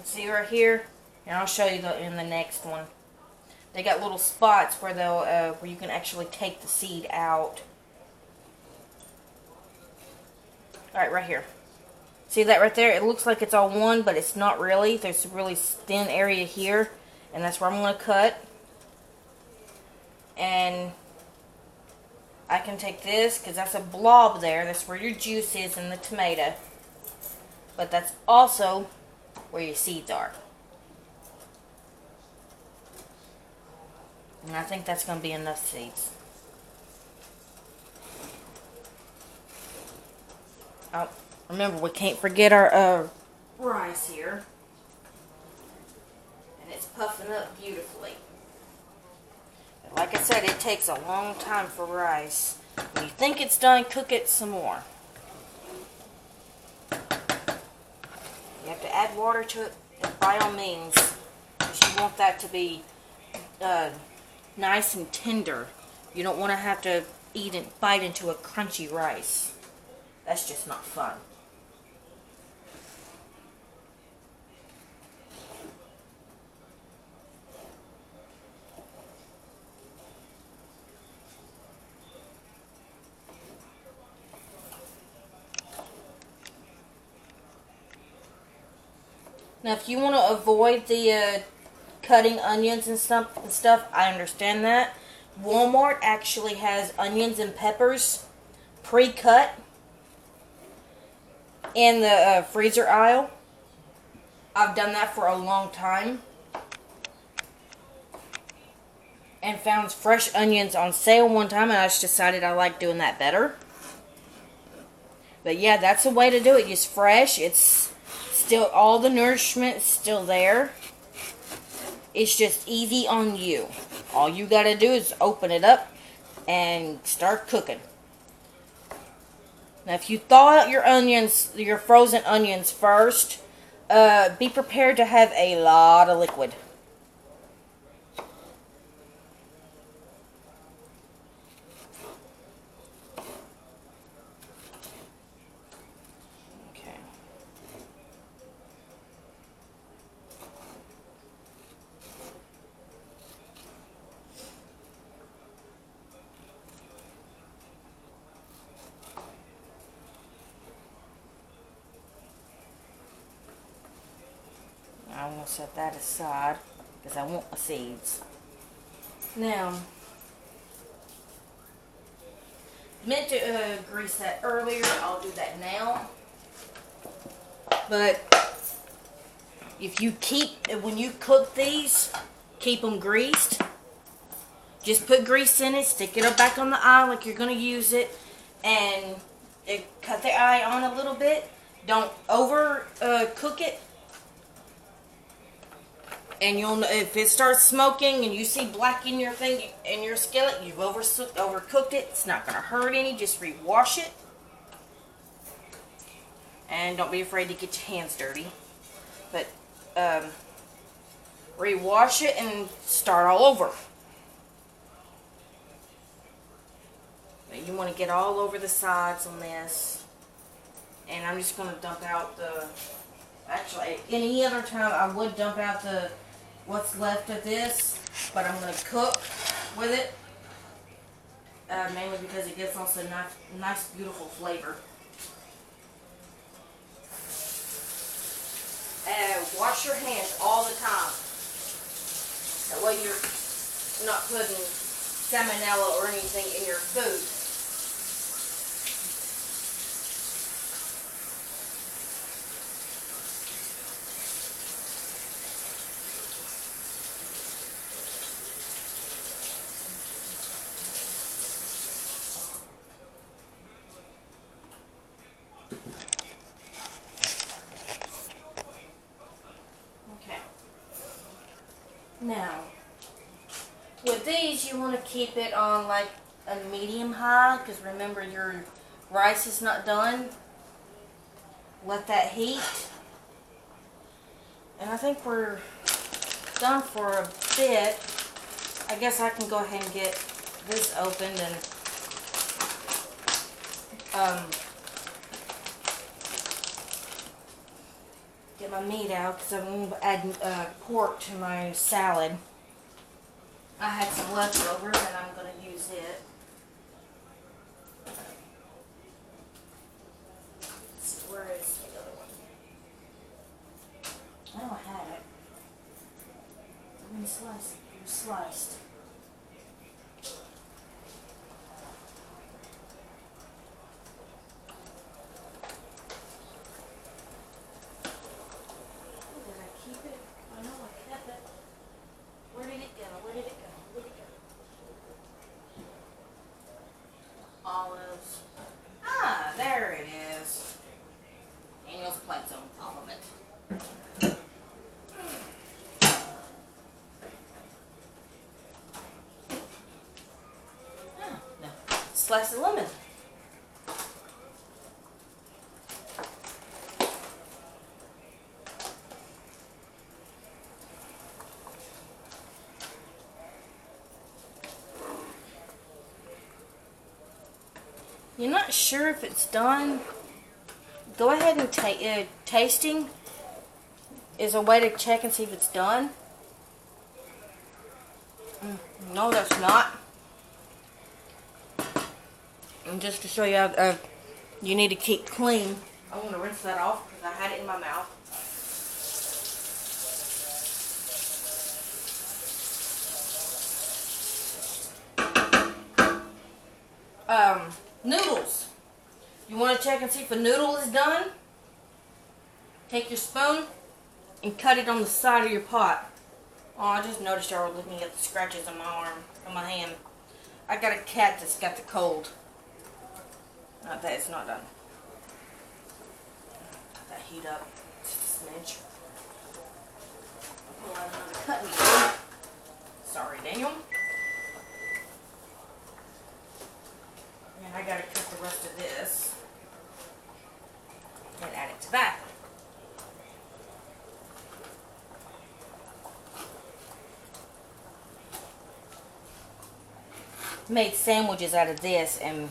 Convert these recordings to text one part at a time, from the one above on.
See right here, and I'll show you in the next one. They got little spots where they'll where you can actually take the seed out. All right, right here. See that right there? It looks like it's all one, but it's not really. There's a really thin area here, and that's where I'm going to cut. And I can take this because that's a blob there. That's where your juice is in the tomato. But that's also where your seeds are. And I think that's going to be enough seeds. Oh, remember, we can't forget our rice here. And it's puffing up beautifully. But like I said, it takes a long time for rice. When you think it's done, cook it some more. You have to add water to it, by all means, because you want that to be nice and tender. You don't want to have to bite into a crunchy rice. That's just not fun. Now, if you want to avoid the cutting onions and stuff, I understand that. Walmart actually has onions and peppers pre-cut in the freezer aisle. I've done that for a long time and found fresh onions on sale one time, and I just decided I like doing that better. But yeah, that's the way to do it. Just fresh. It's still, all the nourishment is still there. It's just easy on you. All you got to do is open it up and start cooking. Now, if you thaw out your onions, your frozen onions first, be prepared to have a lot of liquid. Okay. I'm going to set that aside because I want my seeds. Now, meant to grease that earlier. I'll do that now. But if you when you cook these, keep them greased. Just put grease in it, stick it up back on the eye like you're going to use it, and cut the eye on a little bit. Don't over cook it. And you'll know if it starts smoking and you see black in your thing, in your skillet, you've overcooked it. It's not going to hurt any. Just rewash it. And don't be afraid to get your hands dirty. But rewash it and start all over. But you want to get all over the sides on this. And I'm just going to dump out the... Actually, any other time I would dump out what's left of this, but I'm going to cook with it, mainly because it gives also nice, beautiful flavor. Wash your hands all the time. That way you're not putting salmonella or anything in your food. Now, with these, you want to keep it on like a medium high, because remember your rice is not done. Let that heat. And I think we're done for a bit. I guess I can go ahead and get this opened and Get my meat out because I'm going to add pork to my salad. I had some leftovers and I'm going to use it. Let's see, where is the other one? I don't have it. I'm going to slice it. It was sliced. Olives. Ah, there it is. Daniel's plants on top of it. Ah, no. Slice of lemon. You're not sure if it's done? Go ahead and tasting is a way to check and see if it's done. No, that's not. And just to show you how you need to keep clean, I want to rinse that off because I had it in my mouth. Noodles. You want to check and see if a noodle is done? Take your spoon and cut it on the side of your pot. Oh, I just noticed y'all were looking at the scratches on my arm, on my hand. I got a cat that's got the cold. Not that it's not done. Let that heat up just a smidge. We'll have another cut meat. Sorry, Daniel. And I gotta cut the rest of this and add it to that. Made sandwiches out of this, and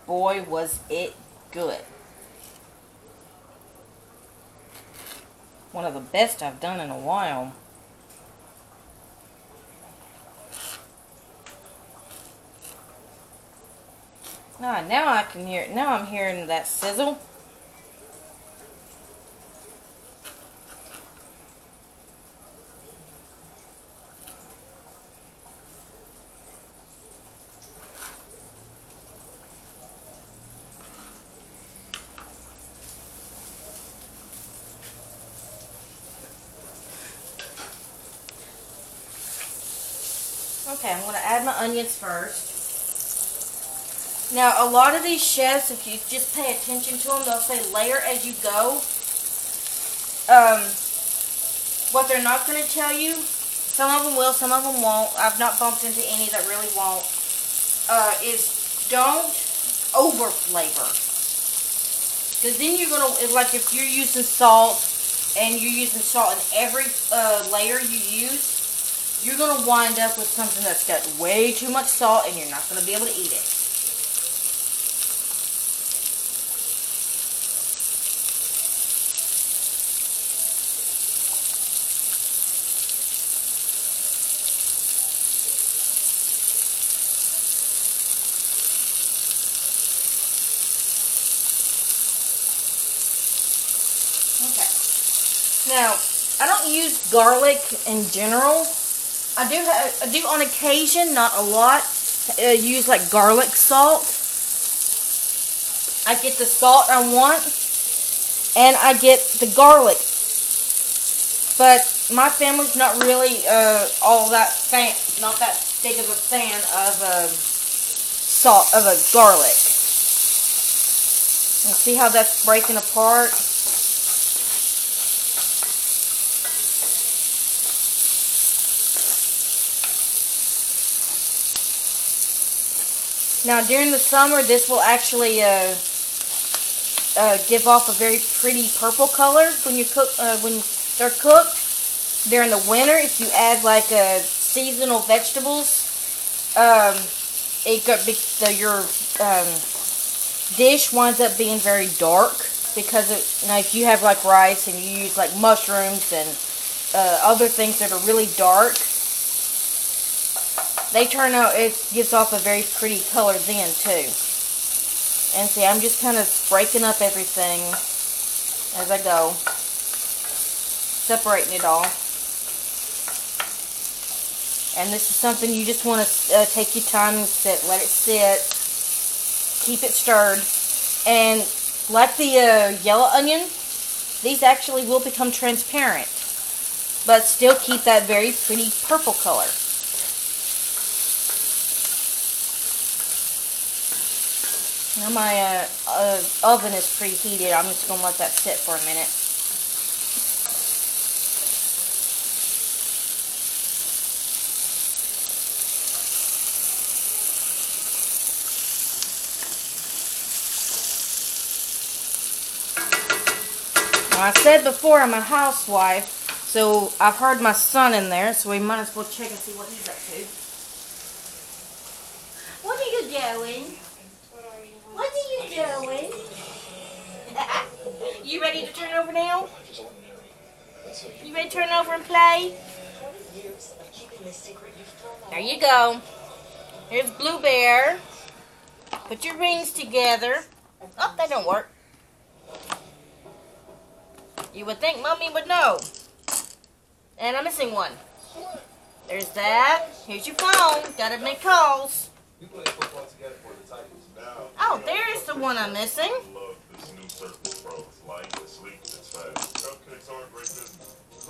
boy was it good. One of the best I've done in a while. Now I can hear it. Now I'm hearing that sizzle. Okay, I'm going to add my onions first. Now, a lot of these chefs, if you just pay attention to them, they'll say layer as you go. What they're not going to tell you, some of them will, some of them won't. I've not bumped into any that really won't. Is don't over flavor. Because then you're going to, like if you're using salt, and you're using salt in every layer you use, you're going to wind up with something that's got way too much salt, and you're not going to be able to eat it. Now, I don't use garlic in general. I do on occasion, not a lot, use like garlic salt. I get the salt I want, and I get the garlic. But my family's not really not that big of a fan of garlic. And see how that's breaking apart? Now, during the summer, this will actually give off a very pretty purple color when you cook. When they're cooked. During the winter, if you add like seasonal vegetables, your dish winds up being very dark. because if you have like rice and you use like mushrooms and other things that are really dark, they turn out, it gives off a very pretty color then too. And see, I'm just kind of breaking up everything as I go, separating it all. And this is something you just want to take your time and let it sit, keep it stirred. And like the yellow onion, these actually will become transparent, but still keep that very pretty purple color. Now my oven is preheated. I'm just going to let that sit for a minute. Now I said before I'm a housewife, so I've heard my son in there, so we might as well check and see what he's up to. What are you doing? What are you doing? You ready to turn over now? You ready to turn over and play? There you go. Here's Blue Bear. Put your rings together. Oh, that don't work. You would think Mommy would know. And I'm missing one. There's that. Here's your phone. Gotta make calls. Oh, there's the one I'm missing.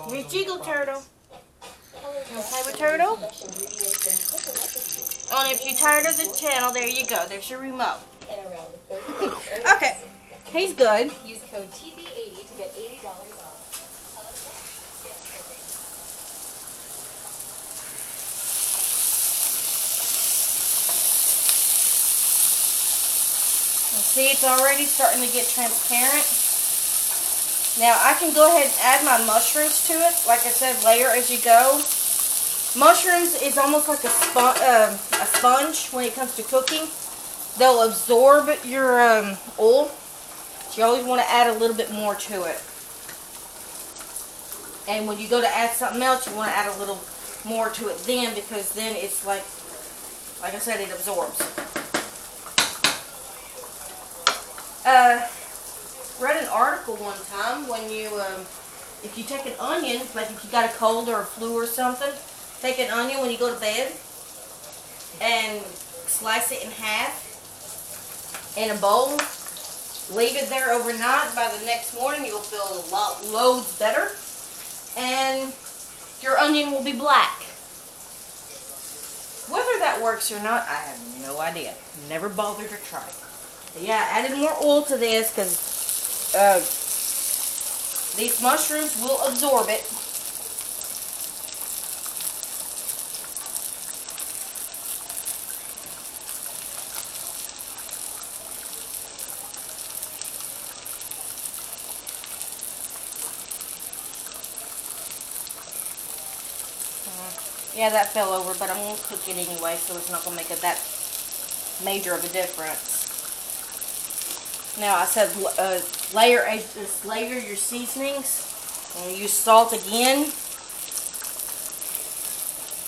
Here's Jiggle Turtle. You want to play with Turtle? Oh, and if you're tired of the channel, there you go. There's your remote. Okay. He's good. Use code TV80 to get $80 off. See, it's already starting to get transparent. Now, I can go ahead and add my mushrooms to it. Like I said, layer as you go. Mushrooms is almost like a sponge when it comes to cooking. They'll absorb your oil. So you always want to add a little bit more to it. And when you go to add something else, you want to add a little more to it then, because then it's like I said, it absorbs. Read an article one time when you, if you take an onion, like if you got a cold or a flu or something, take an onion when you go to bed and slice it in half in a bowl. Leave it there overnight. By the next morning, you'll feel loads better, and your onion will be black. Whether that works or not, I have no idea. Never bothered to try. But yeah, I added more oil to this because these mushrooms will absorb it. Yeah, that fell over, but I'm going to cook it anyway, so it's not going to make it that major of a difference. Now, I said layer your seasonings. And use salt again.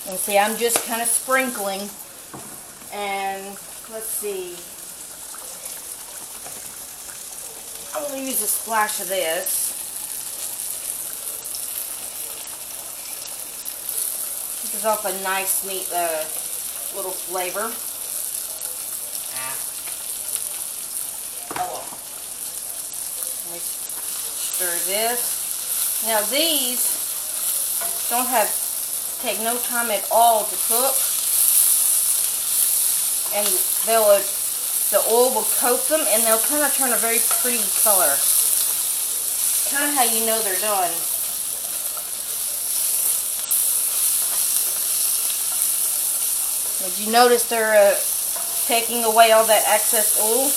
And see, I'm just kind of sprinkling. And let's see. I'm going to use a splash of this. Gives off a nice, neat little flavor. Oh, let me stir this. Now these take no time at all to cook, and the oil will coat them, and they'll kind of turn a very pretty color. Kind of how you know they're done. Did you notice they're taking away all that excess oil?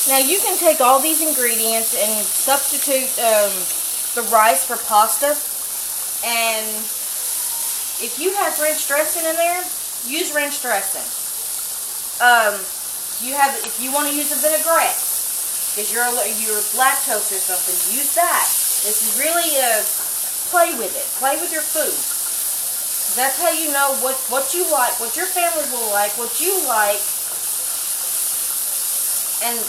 Now you can take all these ingredients and substitute the rice for pasta. And if you have ranch dressing in there, use ranch dressing. If you want to use a vinaigrette, because you're lactose or something, use that. This is really play with it. Play with your food. That's how you know what you like, what your family will like, what you like, and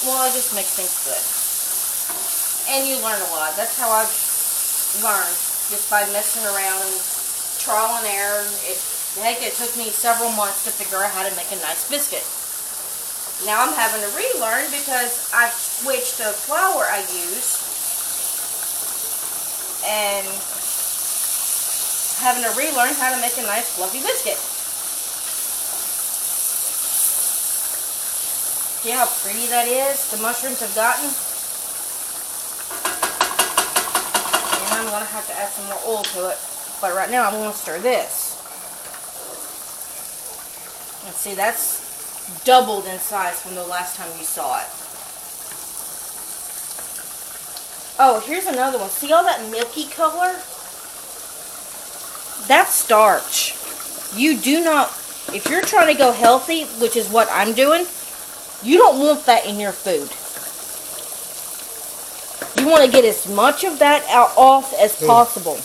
well, it just makes things good. And you learn a lot. That's how I've learned, just by messing around and trial and error. Heck, it took me several months to figure out how to make a nice biscuit. Now I'm having to relearn because I've switched the flour I use, and having to relearn how to make a nice fluffy biscuit. See how pretty that is? The mushrooms have gotten. And I'm going to have to add some more oil to it. But right now I'm going to stir this. And see, that's doubled in size from the last time you saw it. Oh, here's another one. See all that milky color? That's starch. You do not, if you're trying to go healthy, which is what I'm doing, you don't want that in your food. You want to get as much of that off as possible.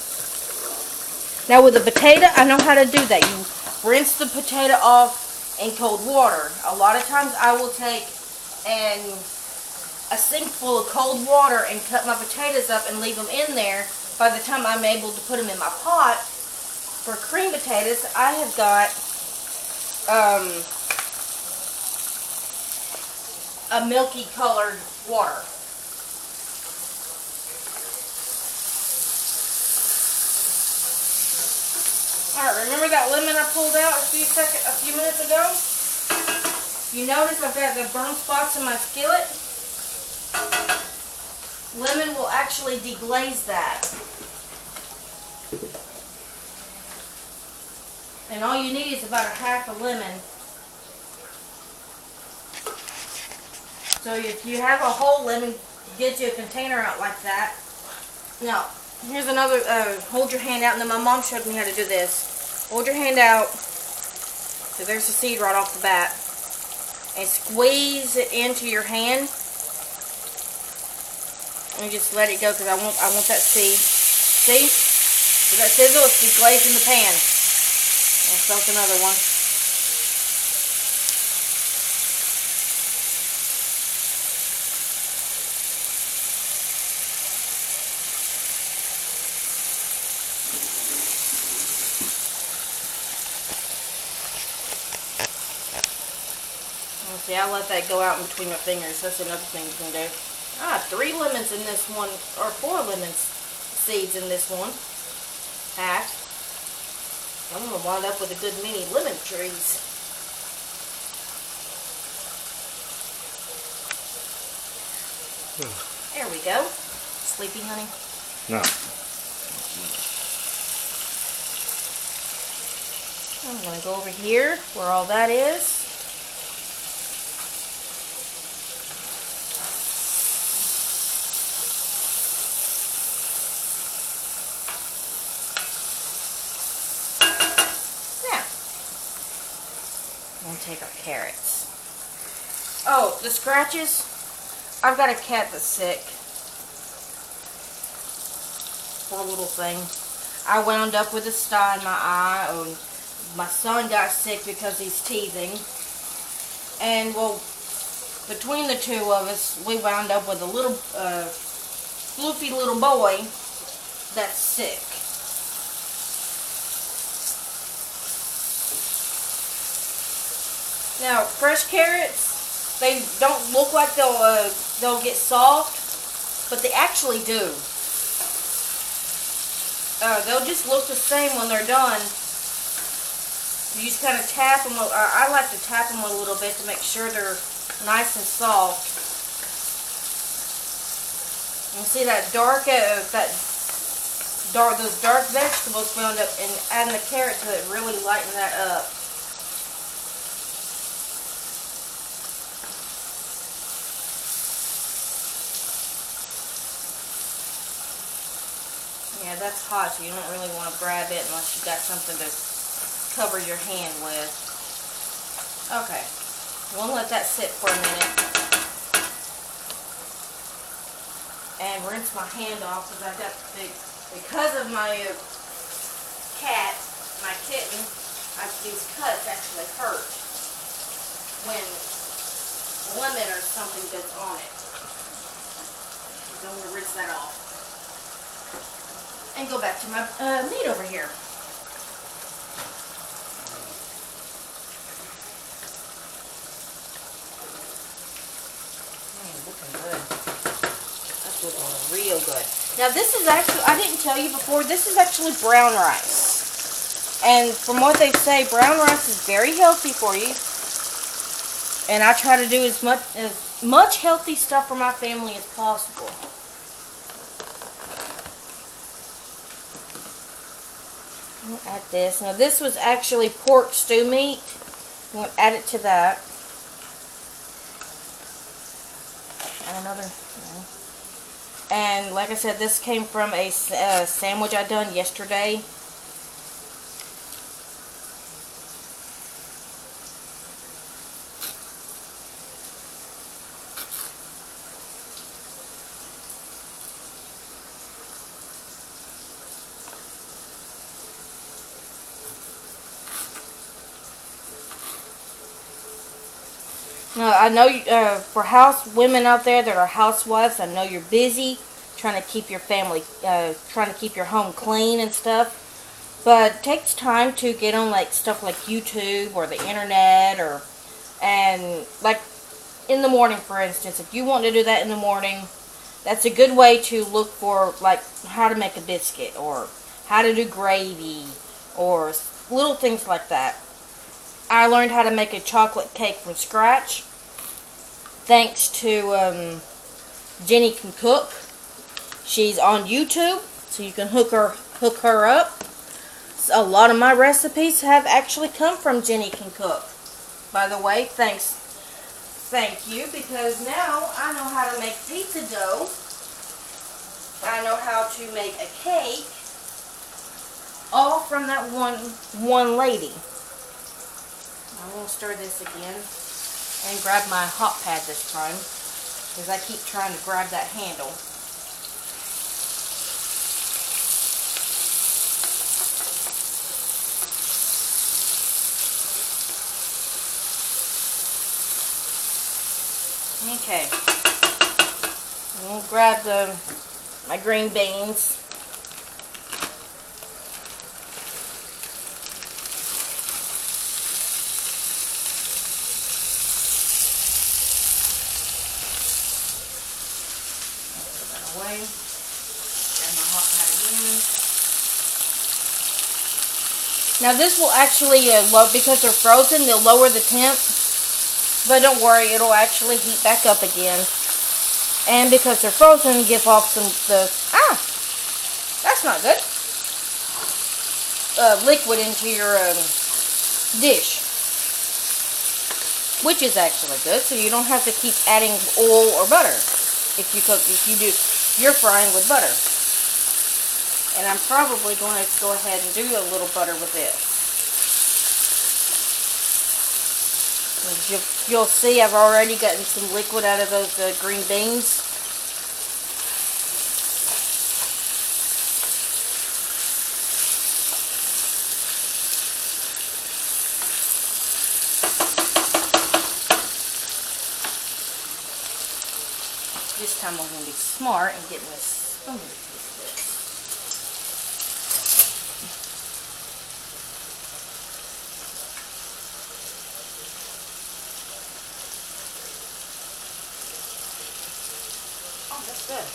Now with the potato, I know how to do that. You rinse the potato off in cold water. A lot of times I will take a sink full of cold water and cut my potatoes up and leave them in there. By the time I'm able to put them in my pot, for cream potatoes, I have got a milky colored water. Alright, remember that lemon I pulled out a few minutes ago? You notice I've got the burn spots in my skillet? Lemon will actually deglaze that. And all you need is about a half a lemon. So if you have a whole lemon, get you a container out like that. Now, here's another, hold your hand out, and then my mom showed me how to do this. Hold your hand out, so there's the seed right off the bat, and squeeze it into your hand, and just let it go, because I want that seed. See? So that sizzle is deglazing the pan. I'll soak another one. See, I let that go out in between my fingers. That's another thing you can do. 3 lemons in this one, or 4 seeds in this one. Half. I'm going to wind up with a good many lemon trees. There we go. Sleepy, honey? No. I'm going to go over here where all that is. We'll take our carrots. Oh, the scratches. I've got a cat that's sick. Poor little thing. I wound up with a sty in my eye. Oh, my son got sick because he's teething. And, well, between the two of us, we wound up with a little, floofy little boy that's sick. Now, fresh carrots, they don't look like they'll get soft, but they actually do. They'll just look the same when they're done. You just kind of tap them. I like to tap them a little bit to make sure they're nice and soft. You see that those dark vegetables wound up, and adding the carrot to it really lighten that up. Yeah, that's hot, so you don't really want to grab it unless you got something to cover your hand with. Okay, we'll let that sit for a minute. And rinse my hand off because I got because of my cat, my kitten, these cuts actually hurt when lemon or something gets on it. So I'm going to rinse that off. And go back to my meat over here. Looking good. That's looking real good. Now this is actually, I didn't tell you before, this is actually brown rice. And from what they say, brown rice is very healthy for you. And I try to do as much healthy stuff for my family as possible. I'll add this. Now this was actually pork stew meat. I'm going to add it to that. And another. And like I said, this came from a sandwich I done yesterday. Now, I know for women out there that are housewives, I know you're busy trying to keep your family, trying to keep your home clean and stuff. But it takes time to get on like stuff like YouTube or the internet, and like in the morning, for instance, if you want to do that in the morning, that's a good way to look for like how to make a biscuit or how to do gravy or little things like that. I learned how to make a chocolate cake from scratch thanks to Jenny Can Cook. She's on YouTube, so you can hook her up. So a lot of my recipes have actually come from Jenny Can Cook. By the way, thank you, because now I know how to make pizza dough. I know how to make a cake, all from that one lady. I'm going to stir this again and grab my hot pad this time because I keep trying to grab that handle. Okay. I'm going to grab my green beans. Away. Grab my hot pad again. Now this will actually, because they're frozen, they'll lower the temp. But don't worry, it'll actually heat back up again. And because they're frozen, give off that's not good. Liquid into your dish. Which is actually good, so you don't have to keep adding oil or butter. If you're frying with butter. And I'm probably going to go ahead and do a little butter with this. You'll see I've already gotten some liquid out of those green beans. This time I'm going to be smart and get my spoon to taste this. Oh, that's good.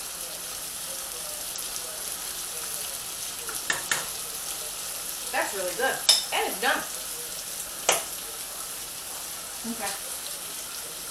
That's really good. And it's done. Okay.